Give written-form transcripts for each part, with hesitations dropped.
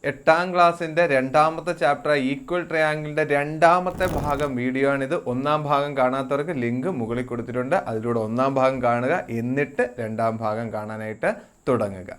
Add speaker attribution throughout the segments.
Speaker 1: 8ാം ക്ലാസ്സിൻ്റെ രണ്ടാമത്തെ chapter equal ട്രയാങ്കിളിൻ്റെ രണ്ടാമത്തെ ഭാഗം വീഡിയോ ആണിത്. ഒന്നാം ഭാഗം കാണാത്തവർക്ക് ലിങ്ക് മുകളിൽ കൊടുത്തിട്ടുണ്ട്. അതിലൂടെ ഒന്നാം ഭാഗം കാണുക, എന്നിട്ട് രണ്ടാം ഭാഗം കാണാനായിട്ട് തുടങ്ങുക.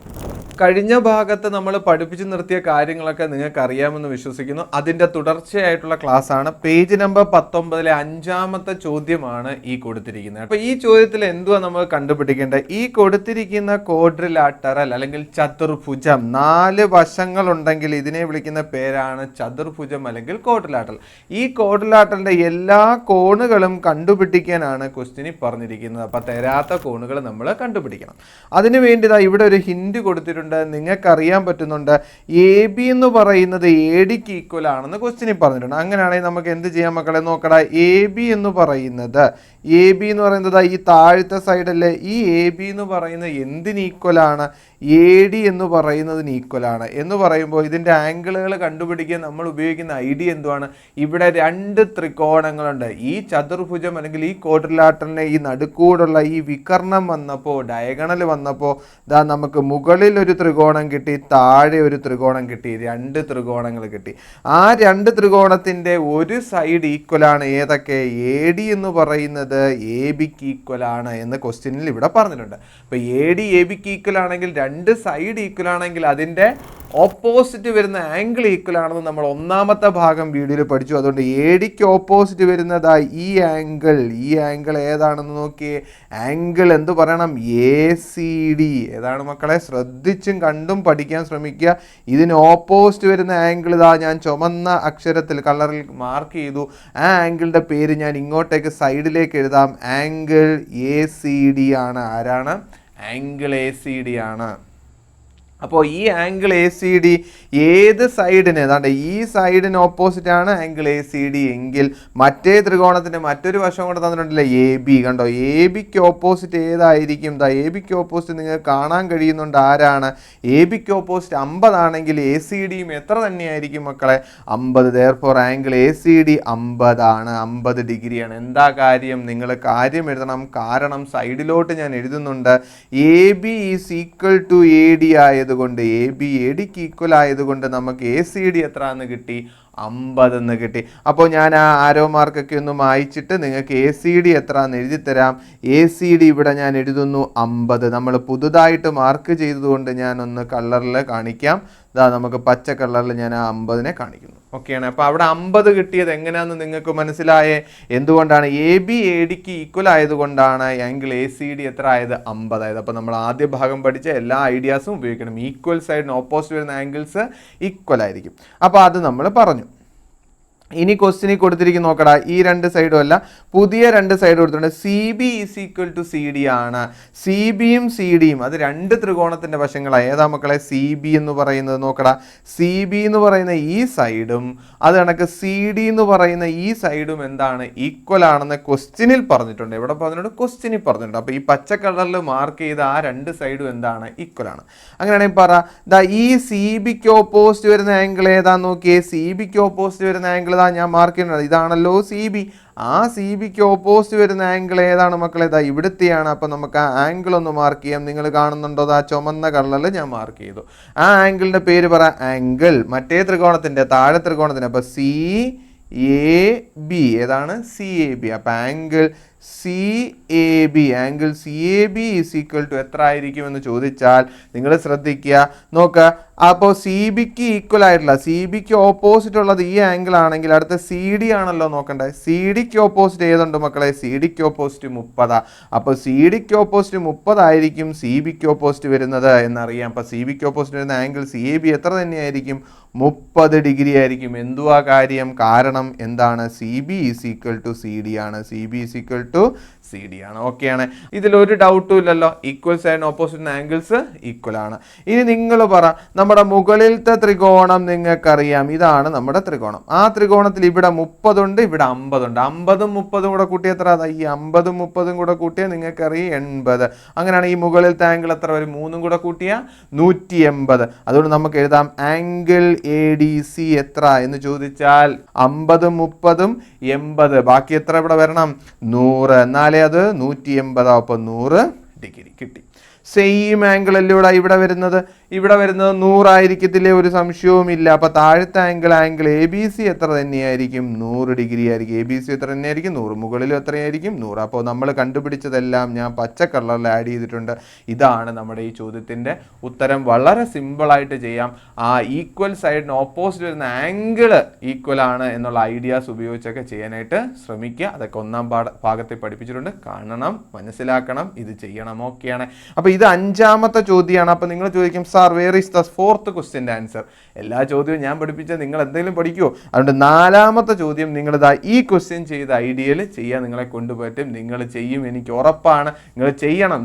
Speaker 1: കഴിഞ്ഞ ഭാഗത്ത് നമ്മൾ പഠിപ്പിച്ചു നിർത്തിയ കാര്യങ്ങളൊക്കെ നിങ്ങൾക്ക് അറിയാമെന്ന് വിശ്വസിക്കുന്നു. അതിൻ്റെ തുടർച്ചയായിട്ടുള്ള ക്ലാസ് ആണ്. പേജ് നമ്പർ 19 5ാമത്തെ ചോദ്യമാണ് ഈ കൊടുത്തിരിക്കുന്നത്. അപ്പോൾ ഈ ചോദ്യത്തിൽ എന്തുവാ നമ്മൾ കണ്ടുപിടിക്കേണ്ടത്? ഈ കൊടുത്തിരിക്കുന്ന ക്വാഡ്രിലാറ്ററൽ അല്ലെങ്കിൽ ചതുർഭുജം 4 വശങ്ങളുണ്ടെങ്കിൽ ഇതിനെ വിളിക്കുന്ന പേരാണ് ചതുർഭുജം അല്ലെങ്കിൽ ക്വാഡ്രിലാറ്ററൽ. ഈ ക്വാഡ്രിലാറ്ററലിൻ്റെ എല്ലാ കോണുകളും കണ്ടുപിടിക്കാനാണ് ക്വസ്റ്റ്യനിൽ പറഞ്ഞിരിക്കുന്നത്. അപ്പോൾ തരാത്ത കോണുകൾ നമ്മൾ കണ്ടുപിടിക്കണം. അതിനു വേണ്ടി ഇവിടെ ഒരു ഹിന്റ് കൊടുത്തിട്ടുണ്ട്. നിങ്ങൾക്കറിയാൻ പറ്റുന്നുണ്ട് എ ബി എന്ന് പറയുന്നത് എ ഡിക്ക് ഈക്വൽ ആണെന്ന് ക്വസ്റ്റ്യനിൽ പറഞ്ഞിട്ടുണ്ട്. അങ്ങനെയാണെങ്കിൽ നമുക്ക് എന്ത് ചെയ്യാം മക്കളെ? നോക്കടാ, എ ബി എന്ന് പറയുന്നത് ഈ താഴത്തെ സൈഡല്ലേ? ഈ എ ബി എന്ന് പറയുന്നത് എന്തിന് ഈക്വലാണ്? എ ഡി എന്ന് പറയുന്നതിന് ഈക്വലാണ്. എന്ന് പറയുമ്പോൾ ഇതിൻ്റെ ആംഗിളുകൾ കണ്ടുപിടിക്കാൻ നമ്മൾ ഉപയോഗിക്കുന്ന ഐഡിയ എന്തുവാണ്? ഇവിടെ 2 ത്രികോണങ്ങളുണ്ട്. ഈ ചതുർഭുജം അല്ലെങ്കിൽ ഈ ക്വാഡ്രിലാറ്ററലിനെ ഈ നടുക്കൂടുള്ള ഈ വികർണം വന്നപ്പോൾ, ഡയഗണൽ വന്നപ്പോൾ നമുക്ക് മുകളിൽ ഒരു ത്രികോണം കിട്ടി, താഴെ ഒരു ത്രികോണം കിട്ടി, 2 ത്രികോണങ്ങൾ കിട്ടി. ആ 2 ത്രികോണത്തിൻ്റെ ഒരു സൈഡ് ഈക്വലാണ്. ഏതൊക്കെ? എ ഡി എന്ന് പറയുന്നത് എ ബിക്ക് ഈക്വലാണ് എന്ന് ക്വസ്റ്റ്യനിൽ ഇവിടെ പറഞ്ഞിട്ടുണ്ട്. അപ്പോൾ എ ഡി എ ബിക്ക് ഈക്വൽ ആണെങ്കിൽ 2 സൈഡ് ഈക്വൽ ആണെങ്കിൽ അതിൻ്റെ ഓപ്പോസിറ്റ് വരുന്ന ആംഗിൾ ഈക്വൽ ആണെന്ന് നമ്മൾ ഒന്നാമത്തെ ഭാഗം വീഡിയോയിൽ പഠിച്ചു. അതുകൊണ്ട് എ ഡിക്ക് ഓപ്പോസിറ്റ് വരുന്നതായി ഈ ആംഗിൾ ഏതാണെന്ന് നോക്കിയേ. ആംഗിൾ എന്ത് പറയണം? A C D. ഏതാണ് മക്കളെ? ശ്രദ്ധിച്ചും കണ്ടും പഠിക്കാൻ ശ്രമിക്കുക. ഇതിന് ഓപ്പോസിറ്റ് വരുന്ന ആംഗിൾ ഞാൻ ചുമന്ന അക്ഷരത്തിൽ കളറിൽ മാർക്ക് ചെയ്തു. ആ ആംഗിളിൻ്റെ പേര് ഞാൻ ഇങ്ങോട്ടേക്ക് സൈഡിലേക്ക് എഴുതാം. ആംഗിൾ എ സി ഡി ആണ്. ആരാണ്? ആംഗിൾ എ സി ഡി ആണ്. അപ്പോൾ ഈ ആംഗിൾ എ സി ഡി ഏത് സൈഡിന്? അതാണ്ട് ഈ സൈഡിന് ഓപ്പോസിറ്റ് ആണ് ആംഗിൾ എ സി ഡി എങ്കിൽ മറ്റേ ത്രികോണത്തിൻ്റെ മറ്റൊരു വശം കൂടെ തന്നിട്ടുണ്ടല്ലേ, എ ബി. കണ്ടോ, എ ബിക്ക് ഓപ്പോസിറ്റ് ഏതായിരിക്കും? എ ബിക്ക് ഓപ്പോസിറ്റ് നിങ്ങൾക്ക് കാണാൻ കഴിയുന്നുണ്ട്. ആരാണ്? എ ബിക്ക് ഓപ്പോസിറ്റ് 50 ആണെങ്കിൽ എ സി ഡിയും എത്ര തന്നെയായിരിക്കും മക്കളെ? 50. therefore angle A C D 50 ആണ്, 50 ഡിഗ്രിയാണ്. എന്താ കാര്യം? നിങ്ങൾ കാര്യം എഴുതണം. കാരണം സൈഡിലോട്ട് ഞാൻ എഴുതുന്നുണ്ട്. A B is equal to A D ആയതുകൊണ്ട്, എ ബി എ ഡിക്ക് ഈക്വൽ ആയതുകൊണ്ട് നമുക്ക് എ സി ഡി എത്ര എന്ന് കിട്ടി? 50 എന്ന് കിട്ടി. അപ്പോൾ ഞാൻ ആ ആരോ മാർക്കൊക്കെ ഒന്ന് മായ്ച്ചിട്ട് നിങ്ങൾക്ക് എ സി ഡി എത്ര എന്ന് എഴുതി തരാം. എ സി ഡി ഇവിടെ ഞാൻ എഴുതുന്നു 50. നമ്മൾ പുതുതായിട്ട് മാർക്ക് ചെയ്തതുകൊണ്ട് ഞാനൊന്ന് കളറിൽ കാണിക്കാം. നമുക്ക് പച്ച കളറിൽ ഞാൻ ആ 50നെ കാണിക്കുന്നു. ഓക്കെയാണ്. അപ്പോൾ അവിടെ 50 കിട്ടിയത് എങ്ങനെയാണെന്ന് നിങ്ങൾക്ക് മനസ്സിലായേ? എന്തുകൊണ്ടാണ്? എ ബി എ ഡിക്ക് ഈക്വൽ ആയതുകൊണ്ടാണ് ആംഗിൾ എ സി ഡി എത്ര ആയത്? 50 ആയത്. അപ്പോൾ നമ്മൾ ആദ്യ ഭാഗം പഠിച്ച എല്ലാ ഐഡിയാസും ഉപയോഗിക്കണം. ഈക്വൽ സൈഡിന് ഓപ്പോസിറ്റ് വരുന്ന ആംഗിൾസ് ഈക്വൽ ആയിരിക്കും. അപ്പോൾ അത് നമ്മൾ പറഞ്ഞു. ഇനി ക്വസ്റ്റ്യനിൽ കൊടുത്തിരിക്കുന്ന നോക്കടാ, ഈ 2 സൈഡും അല്ല, പുതിയ 2 സൈഡ് കൊടുത്തിട്ടുണ്ട്. C B is equal to C D ആണ്. സി ബിയും സി ഡിയും അത് 2 ത്രികോണത്തിൻ്റെ വശങ്ങളാണ്. ഏതാ മക്കളെ? സി ബി എന്ന് പറയുന്നത് നോക്കടാ, സി ബി എന്ന് പറയുന്ന ഈ സൈഡും അത് കണക്ക് സി ഡി എന്ന് പറയുന്ന ഈ സൈഡും എന്താണ്? ഈക്വൽ ആണെന്ന് ക്വസ്റ്റ്യനിൽ പറഞ്ഞിട്ടുണ്ട്. എവിടെ പറഞ്ഞിട്ടുണ്ട്? ക്വസ്റ്റ്യനിൽ പറഞ്ഞിട്ടുണ്ട്. അപ്പോൾ ഈ പച്ച കളറിൽ മാർക്ക് ചെയ്ത ആ 2 സൈഡും എന്താണ്? ഈക്വൽ ആണ്. അങ്ങനെയാണെങ്കിൽ പറ, ഈ സി ബിക്ക് ഓപ്പോസിറ്റ് വരുന്ന ആംഗിൾ ഏതാന്ന് നോക്കിയേ. സി ബിക്ക് ഓപ്പോസിറ്റ് വരുന്ന ആംഗിൾ ഞാൻ മാർക്ക് ചെയ്യുന്നത് ഇതാണല്ലോ സി ബി. ആ സി ബിക്ക് ഓപ്പോസിറ്റ് വരുന്ന ആംഗിൾ ഏതാണ് മക്കളെ? ഇവിടുത്തെയാണ്. അപ്പോൾ നമുക്ക് ആ ആംഗിൾ ഒന്ന് മാർക്ക് ചെയ്യാം. നിങ്ങൾ കാണുന്നുണ്ടോ? ആ ചുമന്ന കളറിൽ ഞാൻ മാർക്ക് ചെയ്തു. ആ ആംഗിളിൻ്റെ പേര് പറ. ആംഗിൾ മറ്റേ ത്രികോണത്തിൻ്റെ താഴെ ത്രികോണത്തിൻ്റെ. അപ്പോൾ സി എ ബി. ഏതാണ്? C A B. അപ്പോൾ angle C A B, angle C A B is equal to എത്ര ആയിരിക്കും എന്ന് ചോദിച്ചാൽ നിങ്ങൾ ശ്രദ്ധിക്കുക. നോക്കുക, അപ്പോൾ സി ബിക്ക് ഈക്വൽ ആയിട്ടുള്ള, സി ബിക്ക് ഓപ്പോസിറ്റ് ഉള്ളത് ഈ ആംഗിൾ ആണെങ്കിൽ അടുത്ത സി ഡി ആണല്ലോ നോക്കണ്ടേ. സി ഡിക്ക് ഓപ്പോസിറ്റ് ഏതുണ്ട് മക്കളെ? സി ഡിക്ക് ഓപ്പോസിറ്റ് 30. അപ്പോൾ സി ഡിക്ക് ഓപ്പോസിറ്റ് 30 ആയിരിക്കും സി ബിക്ക് ഓപ്പോസിറ്റ് വരുന്നത് എന്നറിയാം. അപ്പോൾ സി ബിക്ക് ഓപ്പോസിറ്റ് വരുന്ന ആംഗിൾ സി എ ബി എത്ര തന്നെയായിരിക്കും? 30 ഡിഗ്രി ആയിരിക്കും. എന്തുവാ കാര്യം? കാരണം എന്താണ്? C B is equal to C D ആണ്. C B is equal to C D ആണ്. ഓക്കെയാണ്. ഇതിലൊരു ഡൗട്ടും ഇല്ലല്ലോ. Equal side opposite angles equal ആണ്. ഇനി നിങ്ങൾ പറ, നമ്മുടെ മുകളിലത്തെ ത്രികോണം നിങ്ങൾക്കറിയാം. ഇതാണ് നമ്മുടെ ത്രികോണം. ആ ത്രികോണത്തിൽ ഇവിടെ 30 ഉണ്ട്, ഇവിടെ 50 ഉണ്ട്. 50ഉം 30ഉം കൂടെ കൂട്ടി എത്ര? ഈ 50ഉം 30ഉം കൂടെ കൂട്ടിയാൽ നിങ്ങൾക്കറിയാം 80. അങ്ങനെയാണ് ഈ മുകളിലത്തെ ആംഗിൾ എത്ര വരും? 3ഉം കൂടെ കൂട്ടിയാൽ 180. അതുകൊണ്ട് നമുക്ക് എഴുതാം ആംഗിൾ എ ഡി സി എത്ര എന്ന് ചോദിച്ചാൽ 50ഉം 30ഉം 80. ബാക്കി എത്ര ഇവിടെ വരണം? 100. എന്നാലേ അത് 180. അപ്പോൾ 100 ഡിഗ്രി കിട്ടി. സെയിം ആംഗിൾ അല്ലേ ഇവിടെ വരുന്നത് 100 ആയിരിക്കത്തില്ലേ, ഒരു സംശയവും ഇല്ല. അപ്പൊ താഴത്തെ ആംഗിൾ എ ബി സി എത്ര തന്നെയായിരിക്കും? 100 ഡിഗ്രി ആയിരിക്കും. എ ബി സി എത്ര തന്നെയായിരിക്കും? 100. മുകളിലും എത്രയായിരിക്കും? 100. അപ്പോൾ നമ്മൾ കണ്ടുപിടിച്ചതെല്ലാം ഞാൻ പച്ച കളറിൽ ആഡ് ചെയ്തിട്ടുണ്ട്. ഇതാണ് നമ്മുടെ ഈ ചോദ്യത്തിന്റെ ഉത്തരം. വളരെ സിമ്പിളായിട്ട് ചെയ്യാം. ആ ഈക്വൽ സൈഡിന് ഓപ്പോസിറ്റ് വരുന്ന ആംഗിൾ ഈക്വൽ ആണ് എന്നുള്ള ഐഡിയാസ് ഉപയോഗിച്ചൊക്കെ ചെയ്യാനായിട്ട് ശ്രമിക്കുക. അതൊക്കെ ഒന്നാം ഭാഗത്തെ പഠിപ്പിച്ചിട്ടുണ്ട്. കാണണം, മനസ്സിലാക്കണം, ഇത് ചെയ്യണം. ഓക്കെയാണ്. അപ്പോൾ ഇത് 5ാമത്തെ ചോദ്യമാണ്. അപ്പോൾ നിങ്ങൾ ചോദിക്കും, sir where is the 4th ക്വസ്റ്റ്യൻ്റെ ആൻസർ? എല്ലാ ചോദ്യവും ഞാൻ പഠിപ്പിച്ചാൽ നിങ്ങൾ എന്തെങ്കിലും പഠിക്കുമോ? അതുകൊണ്ട് 4ാമത്തെ ചോദ്യം നിങ്ങളിതാ ഈ ക്വസ്റ്റ്യൻ ചെയ്ത ഐഡിയയിൽ ചെയ്യാൻ നിങ്ങളെ കൊണ്ടുപറ്റും. നിങ്ങൾ ചെയ്യും, എനിക്ക് ഉറപ്പാണ്. നിങ്ങൾ ചെയ്യണം.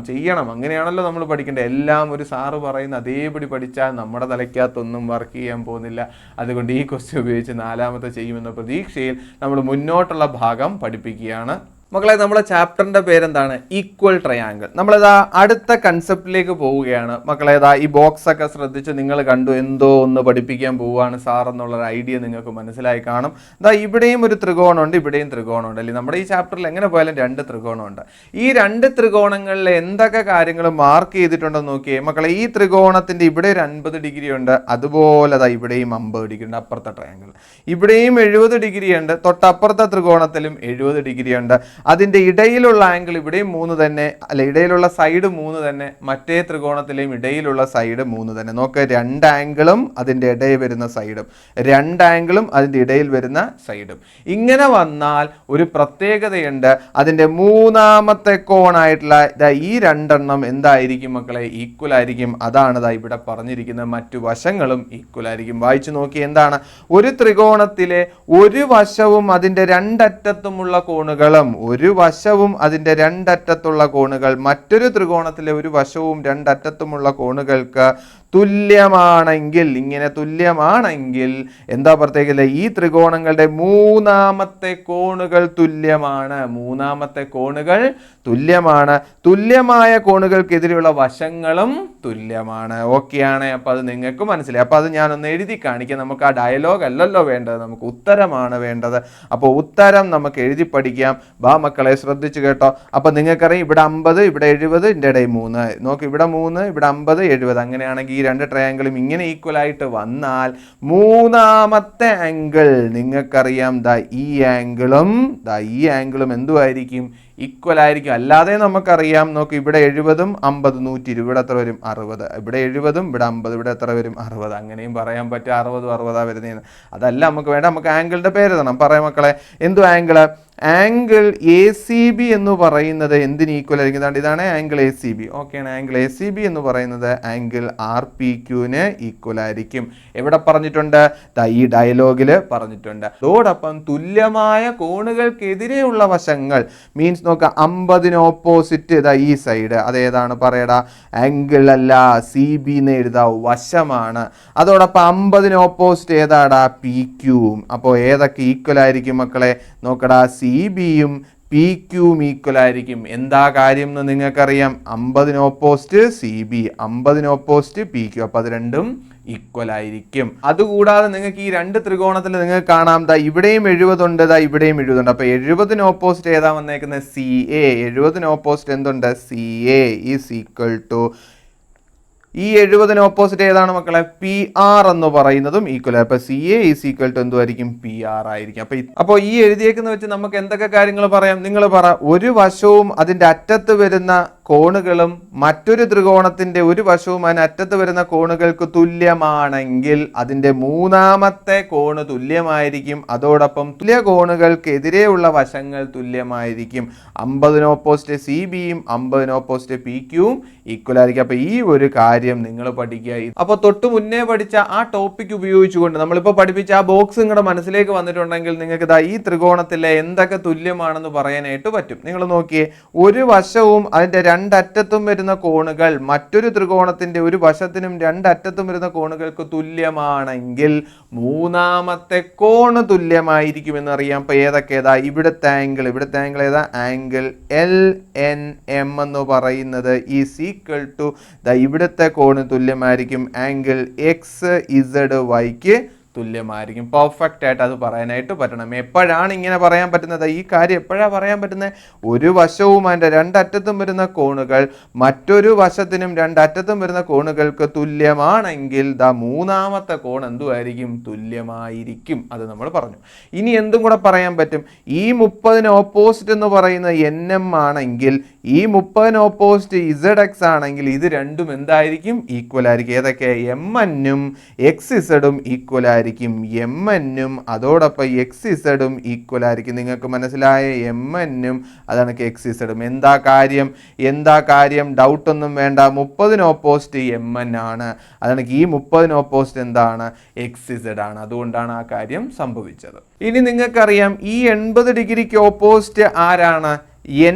Speaker 1: അങ്ങനെയാണല്ലോ നമ്മൾ പഠിക്കേണ്ടത്. എല്ലാം ഒരു സാറ് പറയുന്ന അതേപടി പഠിച്ചാൽ നമ്മുടെ തലയ്ക്കകത്തൊന്നും വർക്ക് ചെയ്യാൻ പോകുന്നില്ല. അതുകൊണ്ട് ഈ ക്വസ്റ്റ്യൻ ഉപയോഗിച്ച് 4ാമത്തെ ചെയ്യുമെന്ന പ്രതീക്ഷയിൽ നമ്മൾ മുന്നോട്ടുള്ള ഭാഗം പഠിപ്പിക്കുകയാണ്. മക്കളെ, നമ്മുടെ ചാപ്റ്ററിന്റെ പേരെന്താണ്? Equal triangle. നമ്മളിതാ അടുത്ത കൺസെപ്റ്റിലേക്ക് പോവുകയാണ്. മക്കളെ, ഈ ബോക്സ് ഒക്കെ ശ്രദ്ധിച്ച് നിങ്ങൾ കണ്ടു, എന്തോ ഒന്ന് പഠിപ്പിക്കാൻ പോവുകയാണ് സാർ എന്നുള്ളൊരു ഐഡിയ നിങ്ങൾക്ക് മനസ്സിലായി കാണും. ഇവിടെയും ഒരു ത്രികോണമുണ്ട്, ഇവിടെയും ത്രികോണമുണ്ട് അല്ലേ? നമ്മുടെ ഈ ചാപ്റ്ററിൽ എങ്ങനെ പോയാലും 2 ത്രികോണമുണ്ട്. ഈ 2 ത്രികോണങ്ങളിൽ എന്തൊക്കെ കാര്യങ്ങൾ മാർക്ക് ചെയ്തിട്ടുണ്ടെന്ന് നോക്കിയേ മക്കളെ. ഈ ത്രികോണത്തിന്റെ ഇവിടെ ഒരു 50 ഡിഗ്രി ഉണ്ട്, അതുപോലെ ഇവിടെയും 50 ഡിഗ്രി ഉണ്ട്. അപ്പുറത്തെ ട്രയാങ്കിൾ ഇവിടെയും 70 ഡിഗ്രി ഉണ്ട്, തൊട്ടപ്പുറത്തെ ത്രികോണത്തിലും 70 ഡിഗ്രി ഉണ്ട്. അതിൻ്റെ ഇടയിലുള്ള ആംഗിൾ ഇവിടെയും 3 തന്നെ, അല്ല ഇടയിലുള്ള സൈഡ് 3 തന്നെ, മറ്റേ ത്രികോണത്തിലെയും ഇടയിലുള്ള സൈഡ് 3 തന്നെ. നോക്ക്, 2 ആംഗിളും അതിൻ്റെ ഇടയിൽ വരുന്ന സൈഡും, 2 ആംഗിളും അതിൻ്റെ ഇടയിൽ വരുന്ന സൈഡും. ഇങ്ങനെ വന്നാൽ ഒരു പ്രത്യേകതയുണ്ട്. അതിൻ്റെ 3ാമത്തെ കോണായിട്ടുള്ള ഈ 2 എന്തായിരിക്കും മക്കളെ? ഈക്വൽ ആയിരിക്കും. അതാണ് ഇവിടെ പറഞ്ഞിരിക്കുന്നത്. മറ്റു വശങ്ങളും ഈക്വൽ ആയിരിക്കും. വായിച്ചു നോക്കി, എന്താണ്? ഒരു ത്രികോണത്തിലെ ഒരു വശവും അതിൻ്റെ 2 അറ്റത്തുമുള്ള കോണുകളും, ഒരു വശവും അതിൻ്റെ 2 അറ്റത്തുള്ള കോണുകൾ മറ്റൊരു ത്രികോണത്തിലെ ഒരു വശവും 2 അറ്റത്തുമുള്ള കോണുകൾക്ക് തുല്യമാണെങ്കിൽ, ഇങ്ങനെ തുല്യമാണെങ്കിൽ എന്താ പ്രത്യേകത? ഈ ത്രികോണങ്ങളുടെ 3ാമത്തെ കോണുകൾ തുല്യമാണ്. 3ാമത്തെ കോണുകൾ തുല്യമാണ്. തുല്യമായ കോണുകൾക്കെതിരെയുള്ള വശങ്ങളും തുല്യമാണ്. ഓക്കെയാണ്. അപ്പോൾ അത് നിങ്ങൾക്ക് മനസ്സിലായി. അപ്പോൾ അത് ഞാനൊന്ന് എഴുതി കാണിക്കാം. നമുക്ക് ആ ഡയലോഗ് അല്ലല്ലോ വേണ്ടത്, നമുക്ക് ഉത്തരമാണ് വേണ്ടത്. അപ്പോൾ ഉത്തരം നമുക്ക് എഴുതി പഠിക്കാം. മക്കളെ ശ്രദ്ധിച്ചു കേട്ടോ. അപ്പോൾ നിങ്ങൾക്കറിയാം, ഇവിടെ 50, ഇവിടെ 70, ഇതിൻ്റെ ഇടയിൽ 3. നോക്ക്, ഇവിടെ 3, ഇവിടെ 50, 70. അങ്ങനെയാണെങ്കിൽ ഈ 2 ട്രയാങ്കിളും ഇങ്ങനെ ഈക്വൽ ആയിട്ട് വന്നാൽ 3ാമത്തെ ആംഗിൾ നിങ്ങൾക്കറിയാം, ഈ ആംഗിളും എന്തുമായിരിക്കും? ഈക്വൽ ആയിരിക്കും. അല്ലാതെ നമുക്കറിയാം, നോക്ക്, ഇവിടെ 70ഉം 50, 120, ഇവിടെ എത്ര വരും? 60. ഇവിടെ 70ഉം ഇവിടെ 50, ഇവിടെ എത്ര വരും? 60. അങ്ങനെയും പറയാൻ പറ്റും. 60 വരുന്നതെന്ന്. അതല്ല നമുക്ക് വേണ്ട. നമുക്ക് ആംഗിളിന്റെ പേര് തരണം. പറയാം മക്കളെ, എന്തു angle? Angle A C B എന്ന് പറയുന്നത് എന്തിന് ഈക്വൽ ആയിരിക്കും? ഇതാണ് ആംഗിൾ എ സി ബി. ഓക്കെയാണ്. ആംഗിൾ എ സി ബി എന്ന് പറയുന്നത് ആംഗിൾ ആർ പി ക്യൂവിന് ഈക്വൽ ആയിരിക്കും. എവിടെ പറഞ്ഞിട്ടുണ്ട്? ഈ ഡയലോഗിൽ പറഞ്ഞിട്ടുണ്ട്. അതോടൊപ്പം തുല്യമായ കോണുകൾക്കെതിരെയുള്ള വശങ്ങൾ മീൻസ് നോക്കുക, 50ന് ഓപ്പോസിറ്റ് ഈ സൈഡ്, അതേതാണ് പറയടാ? ആംഗിൾ അല്ല, സി ബി എന്ന് എഴുതാവൂ, വശമാണ്. അതോടൊപ്പം 50ന് ഓപ്പോസിറ്റ് ഏതാടാ? പി ക്യൂവും. അപ്പോൾ ഏതൊക്കെ ഈക്വൽ ആയിരിക്കും മക്കളെ? നോക്കടാ, സി ബിയും പി ക്യൂവും ഈക്വൽ ആയിരിക്കും. എന്താ കാര്യം എന്ന് നിങ്ങൾക്കറിയാം. 50ന് ഓപ്പോസിറ്റ് സി ബി, 50ന് ഓപ്പോസിറ്റ് പി ക്യൂ. അപ്പോൾ അത് രണ്ടും ഈക്വൽ ആയിരിക്കും. അതുകൂടാതെ നിങ്ങൾക്ക് ഈ 2 ത്രികോണത്തിൽ നിങ്ങൾക്ക് കാണാം, ഇവിടെയും 70 ഉണ്ട്, ഇവിടെയും 70 ഉണ്ട്. അപ്പോൾ 70ന് ഓപ്പോസിറ്റ് ഏതാ വന്നേക്കുന്നത്? C A. 70ന് ഓപ്പോസിറ്റ് എന്തുണ്ട്? C A is equal to, ഈ 70ന് ഓപ്പോസിറ്റ് ഏതാണ് മക്കളെ? പി ആർ എന്ന് പറയുന്നതും ഈക്വൽ. അപ്പൊ C A is equal to എന്തുമായിരിക്കും? പി ആർ ആയിരിക്കും. അപ്പോൾ ഈ എഴുതിയേക്കുന്ന വെച്ച് നമുക്ക് എന്തൊക്കെ കാര്യങ്ങൾ പറയാം? നിങ്ങൾ പറ. ഒരു വശവും അതിന്റെ അറ്റത്ത് വരുന്ന കോണുകളും മറ്റൊരു ത്രികോണത്തിന്റെ ഒരു വശവും അതിന് അറ്റത്ത് വരുന്ന കോണുകൾക്ക് തുല്യമാണെങ്കിൽ അതിന്റെ 3ാമത്തെ കോണ് തുല്യമായിരിക്കും. അതോടൊപ്പം തുല്യ കോണുകൾക്കെതിരെയുള്ള വശങ്ങൾ തുല്യമായിരിക്കും. 50ന് ഓപ്പോസിറ്റ് സി ബിയും 50ന് ഓപ്പോസിറ്റ് പി ക്യൂവും ഈക്വൽ ആയിരിക്കും. അപ്പൊ ഈ ഒരു കാര്യം നിങ്ങൾ പഠിക്കുക. അപ്പോൾ തൊട്ട് മുന്നേ പഠിച്ച ആ ടോപ്പിക് ഉപയോഗിച്ചുകൊണ്ട് നമ്മളിപ്പോൾ പഠിപ്പിച്ച ആ ബോക്സ് നിങ്ങളുടെ മനസ്സിലേക്ക് വന്നിട്ടുണ്ടെങ്കിൽ നിങ്ങൾക്ക് ഈ ത്രികോണത്തിലെ എന്തൊക്കെ തുല്യമാണെന്ന് പറയാനായിട്ട് പറ്റും. നിങ്ങൾ നോക്കിയേ, ഒരു വശവും അതിന്റെ 2 അറ്റത്തും വരുന്ന കോണുകൾ മറ്റൊരു ത്രികോണത്തിന്റെ ഒരു വശത്തിനും 2 അറ്റത്തും വരുന്ന കോണുകൾക്ക് തുല്യമാണെങ്കിൽ 3ാമത്തെ കോണ് തുല്യമായിരിക്കും എന്നറിയാം. അപ്പൊ ഏതാ? ഇവിടുത്തെ ആംഗിൾ ഏതാ? ആംഗിൾ എൽ എൻ എം എന്ന് പറയുന്നത് ഈസ് ഈക്വൽ ടു ഇവിടുത്തെ കോണ് തുല്യമായിരിക്കും ആംഗിൾ എക്സ് ഇസഡ് വൈക്ക് തുല്യമായിരിക്കും. പെർഫെക്റ്റ് ആയിട്ട് അത് പറയാനായിട്ട് പറ്റണം. എപ്പോഴാണ് ഇങ്ങനെ പറയാൻ പറ്റുന്നത്? ഈ കാര്യം എപ്പോഴാണ് പറയാൻ പറ്റുന്നത്? ഒരു വശവും അതിൻ്റെ രണ്ടറ്റത്തും വരുന്ന കോണുകൾ മറ്റൊരു വശത്തിനും രണ്ടറ്റത്തും വരുന്ന കോണുകൾക്ക് തുല്യമാണെങ്കിൽ മൂന്നാമത്തെ കോൺ എന്തുമായിരിക്കും? തുല്യമായിരിക്കും. അത് നമ്മൾ പറഞ്ഞു. ഇനി എന്തും കൂടെ പറയാൻ പറ്റും. ഈ 30 ഓപ്പോസിറ്റ് എന്ന് പറയുന്നത് NM ആണെങ്കിൽ ഈ 30 ഓപ്പോസിറ്റ് ZX ആണെങ്കിൽ ഇത് രണ്ടും എന്തായിരിക്കും? ഈക്വൽ ആയിരിക്കും. ഏതൊക്കെ? MN-ഉം XZ-ഉം ഈക്വൽ ആയിരിക്കും. MN-ഉം അതോടൊപ്പം XZ-ഉം ഈക്വൽ ആയിരിക്കും. നിങ്ങൾക്ക് മനസ്സിലായ? MN-ഉം അതാണ് XZ-ഉം. എന്താ കാര്യം? ഡൗട്ടൊന്നും വേണ്ട. 30 ഓപ്പോസിറ്റ് MN ആണ്. അതാണ് ഈ 30 ഓപ്പോസിറ്റ് എന്താണ്? XZ ആണ്. അതുകൊണ്ടാണ് ആ കാര്യം സംഭവിച്ചത്. ഇനി നിങ്ങൾക്കറിയാം ഈ 80 ഡിഗ്രിക്ക് ഓപ്പോസിറ്റ് ആരാണ്?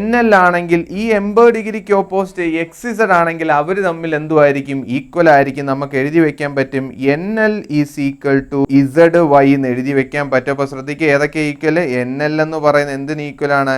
Speaker 1: NL ആണെങ്കിൽ ഈ 80 ഡിഗ്രിക്ക് ഓപ്പോസിറ്റ് XZ ആണെങ്കിൽ അവർ തമ്മിൽ എന്തുമായിരിക്കും? ഈക്വൽ ആയിരിക്കും. നമുക്ക് എഴുതി വെക്കാൻ പറ്റും NL is equal to ZY എന്ന് എഴുതി വെക്കാൻ പറ്റും. അപ്പോൾ ശ്രദ്ധിക്കുക, ഏതൊക്കെ ഈക്വൽ? NL എന്ന് പറയുന്നത് എന്തിന് ഈക്വൽ ആണ്?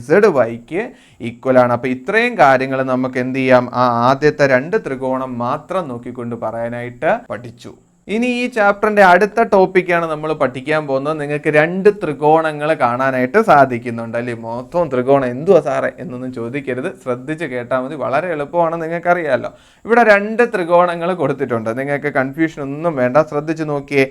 Speaker 1: ZYക്ക് ഈക്വൽ ആണ്. അപ്പോൾ ഇത്രയും കാര്യങ്ങൾ നമുക്ക് എന്ത് ചെയ്യാം? ആ ആദ്യത്തെ 2 ത്രികോണം മാത്രം നോക്കിക്കൊണ്ട് പറയാനായിട്ട് പഠിച്ചു. ഇനി ഈ ചാപ്റ്ററിന്റെ അടുത്ത ടോപ്പിക്കാണ് നമ്മൾ പഠിക്കാൻ പോകുന്നത്. നിങ്ങൾക്ക് 2 ത്രികോണങ്ങൾ കാണാനായിട്ട് സാധിക്കുന്നുണ്ട് അല്ലേ? മൊത്തം ത്രികോണം എന്തുവാ സാറേ എന്നൊന്നും ചോദിക്കരുത്, ശ്രദ്ധിച്ച് കേട്ടാൽ മതി. വളരെ എളുപ്പമാണ്, നിങ്ങൾക്കറിയാമല്ലോ. ഇവിടെ 2 ത്രികോണങ്ങൾ കൊടുത്തിട്ടുണ്ട്. നിങ്ങൾക്ക് കൺഫ്യൂഷൻ ഒന്നും വേണ്ട, ശ്രദ്ധിച്ച് നോക്കിയേ.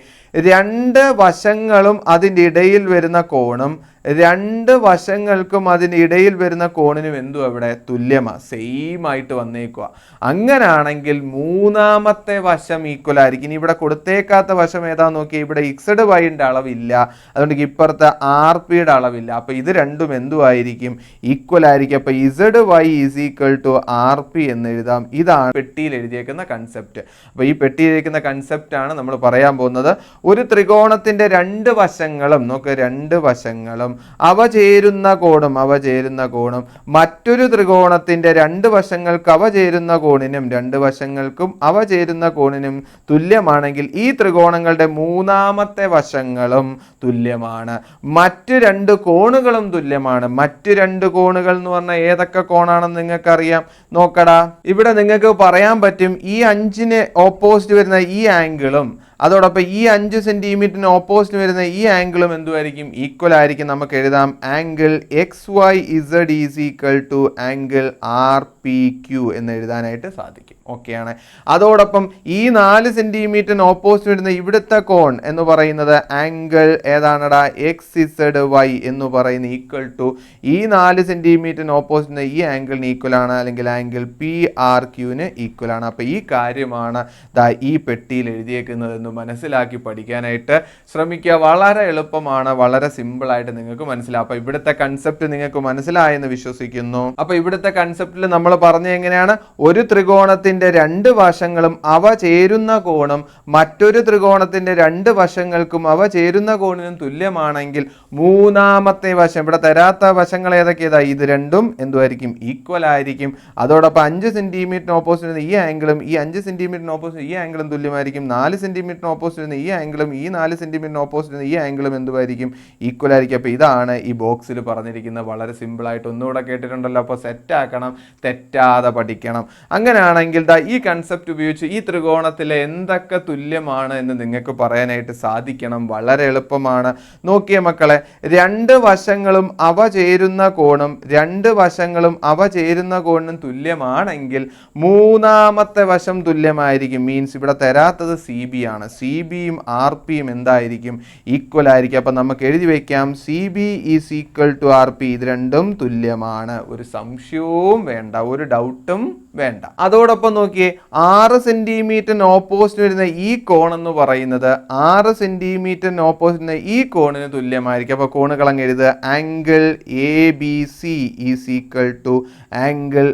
Speaker 1: 2 വശങ്ങളും അതിൻ്റെ ഇടയിൽ വരുന്ന കോണും 2 വശങ്ങൾക്കും അതിനിടയിൽ വരുന്ന കോണിനും എന്തു അവിടെ? തുല്യമാണ്, സെയിം ആയിട്ട് വന്നേക്കുക. അങ്ങനാണെങ്കിൽ മൂന്നാമത്തെ വശം ഈക്വൽ ആയിരിക്കും. ഇനി ഇവിടെ കൊടുത്തേക്കാത്ത വശം ഏതാ നോക്കി? ഇവിടെ XY-ൻ്റെ അളവില്ല, അതുകൊണ്ട് ഇപ്പുറത്തെ RPയുടെ അളവില്ല. അപ്പോൾ ഇത് രണ്ടും എന്തുമായിരിക്കും? ഈക്വൽ ആയിരിക്കും. അപ്പോൾ ZY is equal to RP എന്ന് എഴുതാം. ഇതാണ് പെട്ടിയിൽ എഴുതിയേക്കുന്ന കൺസെപ്റ്റ്. അപ്പോൾ ഈ പെട്ടിയിൽ എഴുതിയിരിക്കുന്ന കൺസെപ്റ്റാണ് നമ്മൾ പറയാൻ പോകുന്നത്. ഒരു ത്രികോണത്തിൻ്റെ 2 വശങ്ങളും നോക്ക്, 2 വശങ്ങളും അവ ചേരുന്ന കോണും മറ്റൊരു ത്രികോണത്തിന്റെ 2 വശങ്ങൾക്ക് അവ ചേരുന്ന കോണിനും 2 വശങ്ങൾക്കും അവ ചേരുന്ന കോണിനും തുല്യമാണെങ്കിൽ ഈ ത്രികോണങ്ങളുടെ മൂന്നാമത്തെ വശങ്ങളും തുല്യമാണ്. മറ്റ് 2 കോണുകളും തുല്യമാണ്. മറ്റ് 2 കോണുകൾ എന്ന് പറഞ്ഞാൽ ഏതൊക്കെ കോണാണെന്ന് നിങ്ങൾക്കറിയാം. നോക്കടാ, ഇവിടെ നിങ്ങൾക്ക് പറയാൻ പറ്റും ഈ 5-ന് ഓപ്പോസിറ്റ് വരുന്ന ഈ ആംഗിളും അതോടൊപ്പം ഈ 5 സെന്റിമീറ്ററിന് ഓപ്പോസിറ്റ് വരുന്ന ഈ ആംഗിളും എന്തുമായിരിക്കും? ഈക്വൽ ആയിരിക്കും. നമുക്ക് എഴുതാം angle XYZ is equal to angle RPQ എന്ന് എഴുതാനായിട്ട് സാധിക്കും. ഓക്കെയാണ്. അതോടൊപ്പം ഈ 4 സെന്റിമീറ്ററിന് ഓപ്പോസിറ്റ് വരുന്ന ഇവിടുത്തെ കോൺ എന്ന് പറയുന്നത് ആംഗിൾ ഏതാണടാ? XZY എന്ന് പറയുന്ന ഈക്വൽ ടു ഈ 4 സെന്റിമീറ്ററിന് ഓപ്പോസിറ്റ് ഈ ആംഗിളിന് ഈക്വൽ ആണ്, അല്ലെങ്കിൽ ആംഗിൾ PRQന് ഈക്വൽ ആണ്. അപ്പോൾ ഈ കാര്യമാണ് ഈ പെട്ടിയിൽ എഴുതിയേക്കുന്നത്. മനസ്സിലാക്കി പഠിക്കാനായിട്ട് ശ്രമിക്കുക. വളരെ എളുപ്പമാണ്, വളരെ സിമ്പിൾ ആയിട്ട് നിങ്ങൾക്ക് മനസ്സിലാവും. അപ്പൊ ഇവിടുത്തെ കൺസെപ്റ്റ് നിങ്ങൾക്ക് മനസ്സിലായെന്ന് വിശ്വസിക്കുന്നു. അപ്പൊ ഇവിടുത്തെ കൺസെപ്റ്റിൽ നമ്മൾ പറഞ്ഞ എങ്ങനെയാണ്? ഒരു ത്രികോണത്തിന്റെ 2 വശങ്ങളും അവ ചേരുന്ന കോണും മറ്റൊരു ത്രികോണത്തിന്റെ 2 വശങ്ങൾക്കും അവ ചേരുന്ന കോണിനും തുല്യമാണെങ്കിൽ മൂന്നാമത്തെ വശം, ഇവിടെ തരാത്ത വശങ്ങൾ ഏതൊക്കെയാ? ഇത് രണ്ടും എന്തുമായിരിക്കും? ഈക്വൽ ആയിരിക്കും. അതോടൊപ്പം 5 സെന്റിമീറ്ററിന് ഓപ്പോസിറ്റ് ഈ ആംഗിളും ഈ 5 സെന്റിമീറ്ററിന് ഓപ്പോസിറ്റ് ഈ ആംഗിളും തുല്യമായിരിക്കും. 4 സെന്റിമീറ്ററിന് ഓപ്പോസിറ്റ് വരുന്ന ഈ ആംഗിളും ഈ 4 സെന്റിമീറ്ററിന് ഓപ്പോസിറ്റ് വരുന്ന ഈ ആംഗിളും എന്തുമായിരിക്കും? ഈക്വൽ ആയിരിക്കും. അപ്പോൾ ഇതാണ് ഈ ബോക്സിൽ പറഞ്ഞിരിക്കുന്നത്. വളരെ സിമ്പിൾ ആയിട്ട് ഒന്നുകൂടെ കേട്ടിട്ടുണ്ടല്ലോ. അപ്പോൾ സെറ്റ് ആക്കണം, തെറ്റാതെ പഠിക്കണം. അങ്ങനെയാണെങ്കിൽ ഈ കൺസെപ്റ്റ് ഉപയോഗിച്ച് ഈ ത്രികോണത്തിലെ എന്തൊക്കെ തുല്യമാണ് എന്ന് നിങ്ങൾക്ക് പറയാനായിട്ട് സാധിക്കണം. വളരെ എളുപ്പമാണ്. നോക്കിയ മക്കളെ, 2 വശങ്ങളും അവ ചേരുന്ന കോണും 2 വശങ്ങളും അവ ചേരുന്ന കോണിനും തുല്യമാണെങ്കിൽ മൂന്നാമത്തെ വശം തുല്യമായിരിക്കും. മീൻസ് ഇവിടെ തരാത്തത് CB ആണ്. CBയും RPയും എന്തായിരിക്കും? ഈക്വൽ ആയിരിക്കും. അപ്പം നമുക്ക് എഴുതി വയ്ക്കാം CB is equal to RP. ഇത് രണ്ടും തുല്യമാണ്. ഒരു സംശയവും വേണ്ട, ഒരു ഡൗട്ടും വേണ്ട. അതോടൊപ്പം നോക്കിയേ, 6 സെന്റിമീറ്ററിന് ഓപ്പോസിറ്റ് വരുന്ന ഈ കോൺ എന്ന് പറയുന്നത് 6 സെന്റിമീറ്ററിന് ഓപ്പോസിറ്റ് വരുന്ന ഈ കോണിന് തുല്യമായിരിക്കും. അപ്പോൾ കോണുകൾ അങ്ങ് എഴുതുക. Angle ABC is equal to angle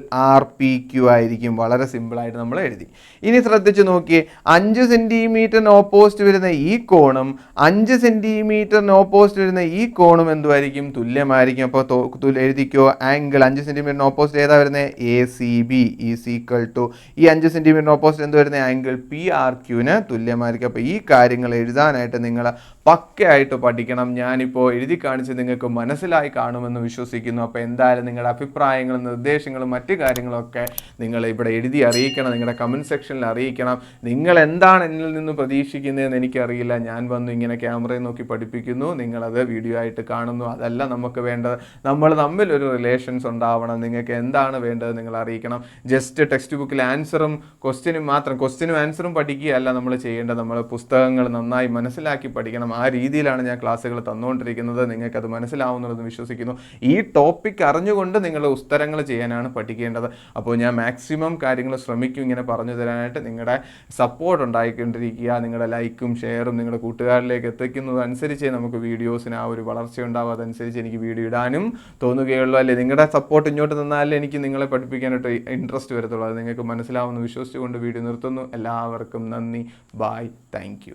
Speaker 1: RPQ ആയിരിക്കും. വളരെ സിമ്പിളായിട്ട് നമ്മൾ എഴുതി. ഇനി ശ്രദ്ധിച്ച് നോക്കിയേ, 5 സെന്റിമീറ്ററിന് ഓപ്പോസിറ്റ് വരുന്ന ഈ കോണും 5 സെന്റിമീറ്ററിന് ഓപ്പോസിറ്റ് വരുന്ന ഈ കോണും എന്തുമായിരിക്കും? തുല്യമായിരിക്കും. അപ്പോൾ എഴുതിക്കോ, ആംഗിൾ 5 സെന്റിമീറ്ററിന് ഓപ്പോസിറ്റ് ഏതാ വരുന്നത്? ACB ഈസ് ഈക്വൽ ടു ഈ 5 സെന്റിമീറ്ററിന് ഓപ്പോസിറ്റ് എന്ത് വരുന്നത്? ആംഗിൾ PRQന് തുല്യമായിരിക്കും. അപ്പോൾ ഈ കാര്യങ്ങൾ എഴുതാനായിട്ട് നിങ്ങൾ പക്കയായിട്ട് പഠിക്കണം. ഞാനിപ്പോൾ എഴുതി കാണിച്ച് നിങ്ങൾക്ക് മനസ്സിലായി കാണുമെന്ന് വിശ്വസിക്കുന്നു. അപ്പോൾ എന്തായാലും നിങ്ങളുടെ അഭിപ്രായങ്ങളും നിർദ്ദേശങ്ങളും മറ്റു കാര്യങ്ങളൊക്കെ നിങ്ങൾ ഇവിടെ എഴുതി അറിയിക്കണം, നിങ്ങളുടെ കമൻറ്റ് സെക്ഷനിൽ അറിയിക്കണം. നിങ്ങൾ എന്താണ് എന്നിൽ നിന്ന് പ്രതീക്ഷിക്കുന്നതെന്ന് എനിക്കറിയില്ല. ഞാൻ വന്നു ഇങ്ങനെ ക്യാമറയിൽ നോക്കി പഠിപ്പിക്കുന്നു, നിങ്ങളത് വീഡിയോ ആയിട്ട് കാണുന്നു. അതല്ല നമുക്ക് വേണ്ടത്. നമ്മൾ തമ്മിലൊരു റിലേഷൻസ് ഉണ്ടാവണം. നിങ്ങൾക്ക് എന്താണ് വേണ്ടത് നിങ്ങൾ അറിയിക്കണം. ജസ്റ്റ് ടെക്സ്റ്റ് ബുക്കിൽ ആൻസറും ക്വസ്റ്റ്യനും ആൻസറും പഠിക്കുകയല്ല നമ്മൾ ചെയ്യേണ്ടത്. നമ്മൾ പുസ്തകങ്ങൾ നന്നായി മനസ്സിലാക്കി പഠിക്കണം. ആ രീതിയിലാണ് ഞാൻ ക്ലാസ്സുകൾ തന്നുകൊണ്ടിരിക്കുന്നത്. നിങ്ങൾക്കത് മനസ്സിലാവുന്നതെന്ന് വിശ്വസിക്കുന്നു. ഈ ടോപ്പിക് അറിഞ്ഞുകൊണ്ട് നിങ്ങൾ ഉത്തരങ്ങൾ ചെയ്യാനാണ് പഠിക്കേണ്ടത്. അപ്പോൾ ഞാൻ മാക്സിമം കാര്യങ്ങൾ ശ്രമിക്കും ഇങ്ങനെ പറഞ്ഞു തരാനായിട്ട്. നിങ്ങളുടെ സപ്പോർട്ട് ഉണ്ടായിക്കൊണ്ടിരിക്കുക. നിങ്ങളുടെ ലൈക്കും ഷെയറും നിങ്ങളുടെ കൂട്ടുകാരിലേക്ക് എത്തിക്കുന്നതനുസരിച്ച് നമുക്ക് വീഡിയോസിന് ആ ഒരു വളർച്ച ഉണ്ടാവും. അതനുസരിച്ച് എനിക്ക് വീഡിയോ ഇടാനും തോന്നുകയുള്ളൂ. അല്ലേ, നിങ്ങളുടെ സപ്പോർട്ട് ഇങ്ങോട്ട് തന്നാലേ എനിക്ക് നിങ്ങളെ പഠിപ്പിക്കാനായിട്ട് ഇൻട്രസ്റ്റ് വരത്തുള്ളൂ. അത് നിങ്ങൾക്ക് മനസ്സിലാവുമെന്ന് വിശ്വസിച്ചുകൊണ്ട് വീഡിയോ നിർത്തുന്നു. എല്ലാവർക്കും നന്ദി. ബായ്. Thank you.